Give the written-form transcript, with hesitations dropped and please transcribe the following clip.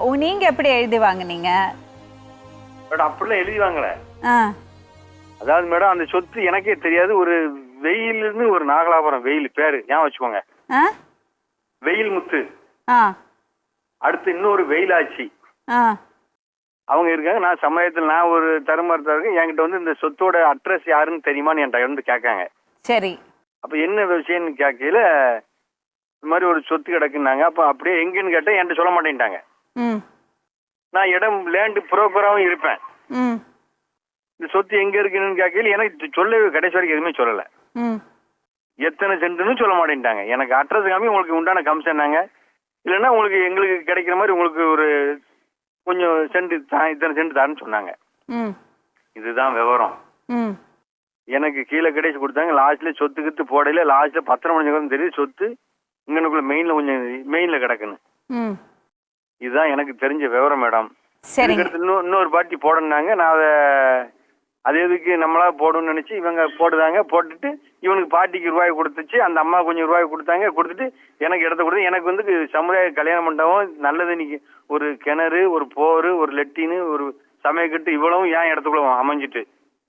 நீங்க எப்படி எழுதி வாங்குனீங்க? மேடம் அப்படிலாம் எழுதி வாங்கல. ஆ. அதாவது மேடம் அந்த சொத்து எனக்கே தெரியாது. ஒரு வெயில்னு ஒரு நாகலாபுரம் வெயில் பேரு ஞாபகம் வச்சுக்கோங்க. ஆ? வெயில் முத்து. ஆ. அடுத்து இன்னொரு வெயிலாச்சி. ஆ. அவங்க இருக்காங்க. நான் சமயத்தில் நான் ஒரு தருமரத்தா இருக்கேன். என்கிட்ட வந்து இந்த சொத்தோட அட்ரஸ் யாருன்னு தெரியுமான்னு என்கிட்ட வந்து கேட்காங்க. சரி. அப்ப என்ன விஷயம்னு கேட்கையில இந்த மாதிரி ஒரு சொத்து கிடக்குன்னாங்க. அப்ப அப்படியே எங்கன்னு கேட்டா என்கிட்ட சொல்ல மாட்டேன்ட்டாங்க. ம். நான் இடம் லேண்டு புரோக்கராகவும் இருப்பேன். ம். இந்த சொத்து எங்க இருக்குன்னு கேட்கையில எனக்கு சொல்லவே கடைசி வரைக்கும் எதுவுமே சொல்லல. ம். எத்தனை சென்ட்னு சொல்ல மாட்டேன்ட்டாங்க. எனக்கு அட்ரஸ் காமி உங்களுக்கு உண்டான கமிஷன்னாங்க. இல்லைன்னா உங்களுக்கு எங்களுக்கு கிடைக்கிற மாதிரி உங்களுக்கு ஒரு கொஞ்சம் சென்ட் இத்தனை சென்ட் தான்னு சொன்னாங்க. ம். இதுதான் விவரம். ம். எனக்கு கீழே கிடைச்சி கொடுத்தாங்க. லாஸ்ட்ல சொத்து கித்து போடையில லாஸ்ட்ல 10 மணி தெரியுது சொத்து இங்கனுக்குள்ள மெயின்ல கொஞ்சம் மெயின்ல கிடக்குன்னு. ம். இதுதான் எனக்கு தெரிஞ்ச விவரம் மேடம். சரிங்க. இன்னொரு பாட்டி போடணுன்னாங்க. நான் அதை அது எதுக்கு நம்மளா போடணும்னு நினைச்சு இவங்க போடுதாங்க. போட்டுட்டு இவனுக்கு பாட்டிக்கு ரூபாய் கொடுத்துச்சு. அந்த அம்மா கொஞ்சம் ரூபாய் கொடுத்தாங்க. கொடுத்துட்டு எனக்கு இடத்த கொடுத்து எனக்கு வந்து சமுதாய கல்யாண மண்டபம் நல்லது. இன்னைக்கு ஒரு கிணறு, ஒரு போர், ஒரு லெட்டின்னு, ஒரு சமயக்கட்டு இவ்வளவும் ஏன் இடத்துக்குள்ள அமைஞ்சிட்டு